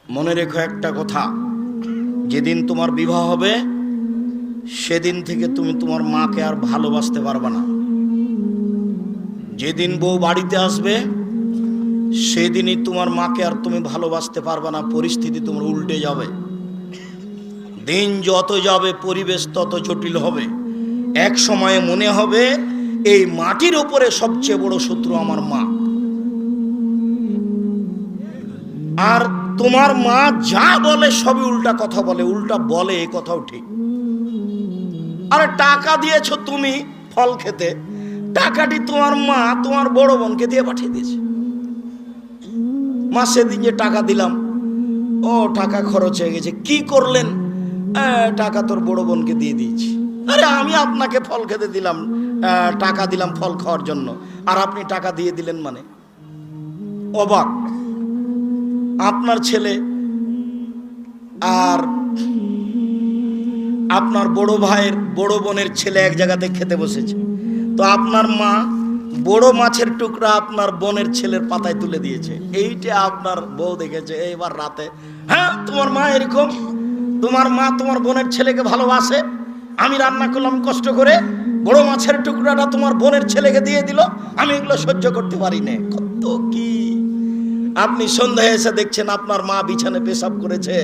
মনে রেখো একটা কথা, যেদিন তোমার বিবাহ হবে সেদিন থেকে তুমি তোমার মাকে আর ভালোবাসতে পারবে না। যেদিন বউ বাড়িতে আসবে সেদিনই তোমার মাকে আর তুমি ভালোবাসতে পারবে না। পরিস্থিতি তোমার উল্টে যাবে। দিন যত যাবে পরিবেশ তত জটিল হবে। এক সময়ে মনে হবে এই মাটির উপরে সবচেয়ে বড় শত্রু আমার মা। আর তোমার মা যা বলে সবই উল্টা কথা বলে, উল্টা বলে, এই কথাও ঠিক। আরে টাকা দিয়েছো তুমি ফল খেতে, টাকাটি তোমার মা তোমার বড় বোনকে দিয়ে পাঠিয়ে দিয়েছে। মা সেদিন যে টাকা দিলাম, ও টাকা খরচ হয়ে গেছে, কি করলেন? টাকা তোর বড় বোনকে দিয়ে দিয়েছি। আরে আমি আপনাকে ফল খেতে দিলাম, টাকা দিলাম ফল খাওয়ার জন্য, আর আপনি টাকা দিয়ে দিলেন মানে? অবাক। আপনার ছেলে আর আপনার বড় ভাইয়ের বড় বোনের ছেলে এক জায়গাতে খেতে বসেছে, তো আপনার মা বড় মাছের টুকরা আপনার বোনের ছেলের পাতায় তুলে দিয়েছে। এইটা আপনার বউ দেখেছে। এইবার রাতে, হ্যাঁ তোমার মা এরকম, তোমার মা তোমার বোনের ছেলেকে ভালোবাসে, আমি রান্না করলাম কষ্ট করে, বড় মাছের টুকরাটা তোমার বোনের ছেলেকে দিয়ে দিল, আমি এগুলো সহ্য করতে পারি না। কত কি! আপনি সন্ধ্যায় এসে দেখছেন আপনার মা বিছানে পেশাব করেছে,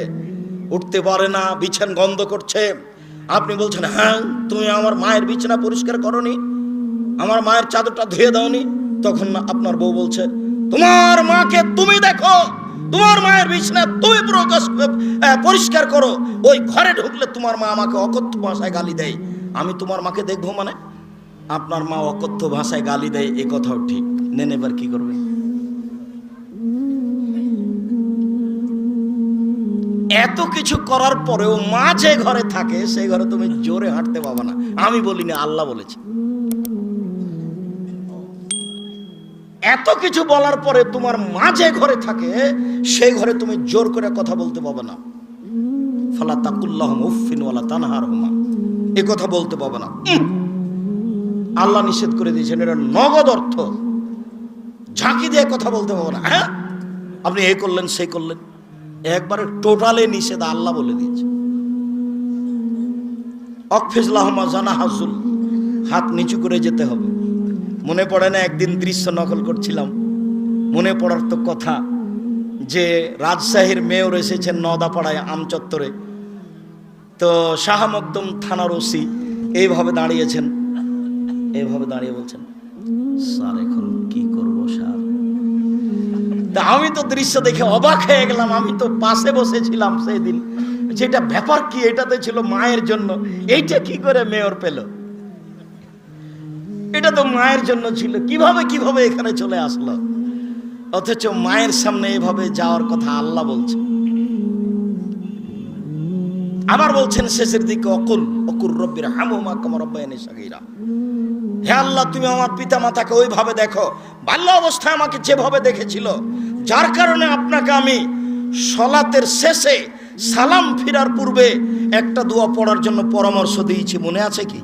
উঠতে পারে না, বিছান গন্ধ করছে। আপনি বলছেন, হ্যাঁ তুমি আমার মায়ের বিছানা পরিষ্কার করনি, আমার মায়ের চাদরটা ধুয়ে দাওনি। তখন আপনার বউ বলছে, তোমার মাকে তুমি দেখো, তোমার মায়ের বিছানা তুমি পরিষ্কার করো। ওই ঘরে ঢুকলে তোমার মা আমাকে অকথ্য ভাষায় গালি দেয়, আমি তোমার মাকে দেখবো মানে? আপনার মা অকথ্য ভাষায় গালি দেয়, এ কথাও ঠিক। নেন এবার কি করবে? এত কিছু করার পরেও মা যে ঘরে থাকে সেই ঘরে তুমি জোরে হাঁটতে পাবা না। আমি বলিনি, আল্লাহ বলেছে। এত কিছু বলার পরে তোমার মা যে ঘরে থাকে সেই ঘরে তুমি জোর করে কথা বলতে পাবে না। ফালা তাকুল্লাহুম উফফিন ওয়ালা তানহারহুমা, এই কথা বলতে পাবে না। আল্লাহ নিষেধ করে দিয়েছেন, এটা নগদ অর্থ। ঝাঁকি দিয়ে কথা বলতে পাবে না। হ্যাঁ আপনি এই করলেন সেই করলেন, একবারে টোটালে নিষেধ, আল্লাহ বলে দিয়েছে। অকফিজলাহুমা জানাহাজুল, হাত নিচু করে যেতে হবে। মনে পড়ে না একদিন দৃশ্য নকল করছিলাম, মনে পড়ার তো কথা যে রাজশাহীর মেয়র এসেছেন নওদাপাড়ায় আমচত্বরে, তো শাহ মকদুম থানার ওসি এইভাবে দাঁড়িয়েছেন, এইভাবে দাঁড়িয়ে বলছেন, স্যার এখন কি করবো স্যার? তা আমি তো দৃশ্য দেখে অবাক হয়ে গেলাম। আমি তো পাশে বসেছিলাম সেই দিন, যেটা ব্যাপার কি, এটাতে ছিল মায়ের জন্য, এইটা কি করে মেয়র পেল? এটা তো মায়ের জন্য ছিল, কিভাবে এখানে চলে আসলো? অথচ মায়ের সামনে এভাবে যাওয়ার কথা আল্লাহ বলছে। আবার বলছেন শেষের দিকে, অকুল রব্বির হামহুমা কামা রাব্বায়ানি সাগীরা, হে আল্লাহ তুমি আমার পিতা মাতাকে ওইভাবে দেখো বাল্য অবস্থায় আমাকে যেভাবে দেখেছিল, যার কারণে আপনাকে আমি সলাতের শেষে সালাম ফিরার পূর্বে একটা দোয়া পড়ার জন্য পরামর্শ দিয়েছি, মনে আছে কি?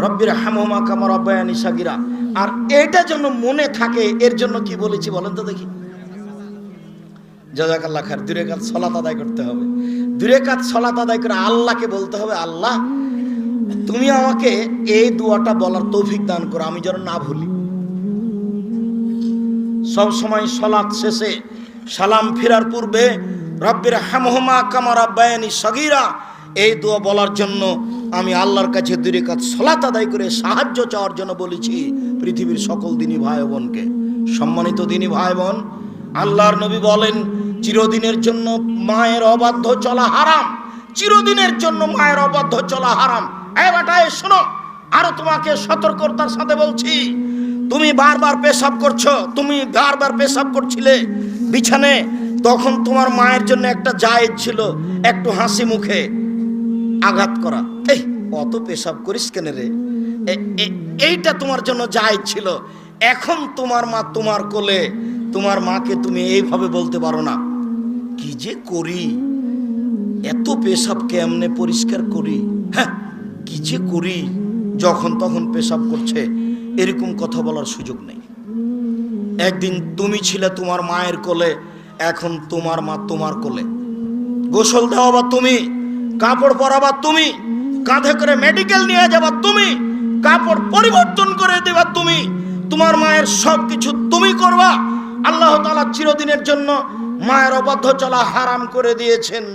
রব্বির হামহুমা কামা রাব্বায়ানি সাগীরা। আর এটা যেন মনে থাকে, এর জন্য কি বলেছি বলেন তো দেখি? জাযাকাল্লাহ খায়ের। 2 রাকাত সালাত আদায় করতে হবে। 2 রাকাত সালাত আদায় করে আল্লাহকে বলতে হবে, আল্লাহ তুমি আমাকে এই দোয়াটা বলার তৌফিক দান করো, আমি যেন না ভুলি। সব সময় সালাত শেষে সালাম ফেরার পূর্বে রব্বির হামহুমা কামা রাব্বায়ানি সাগীরা এই দোয়া বলার জন্য আমি আল্লাহর কাছে 2 রাকাত সালাত আদায় করে সাহায্য চাওয়ার জন্য বলেছি পৃথিবীর সকল দিনী ভাই বোনকে। সম্মানিত দিনী ভাই বোন, আল্লাহর নবী বলেন, চিরদিনের জন্য মায়ের অবাধ্য চলা হারাম, চিরদিনের জন্য মায়ের অবাধ্য চলা হারাম। এই বেটায় শোনো, আরো তোমাকে সতর্কতার সাথে বলছি, তুমি বারবার পেশাব করছো, তুমি বারবার পেশাব করছিলে বিছানে, তখন তোমার মায়ের জন্য একটা জায়েজ ছিল একটু হাসি মুখে আঘাত করা। এই অত পেশাব করিস কেন রে, এইটা তোমার জন্য জায়েজ ছিল। এখন তোমার মা তোমার কোলে, তোমার মাকে তুমি এইভাবে বলতে পারো না, কি যে করি, এত পেশাব কেমনে পরিষ্কার করি, হ্যাঁ কি যে করি, যখন তখন পেশাব করছে, এরকম কথা বলার সুযোগ নেই। একদিন তুমি ছিলে তোমার মায়ের কোলে, এখন তোমার মা তোমার কোলে, গোসল দেওয়াবা তুমি, কাপড় পরাবা তুমি, কাঁধে করে মেডিকেল নিয়ে যাবা তুমি, কাপড় পরিবর্তন করে দেবা তুমি, তোমার মায়ের সব কিছু তুমি করবা। আল্লাহ তাআলা চিরদিনের জন্য মায়ের অবাধ্য চলা হারাম করে দিয়েছেন।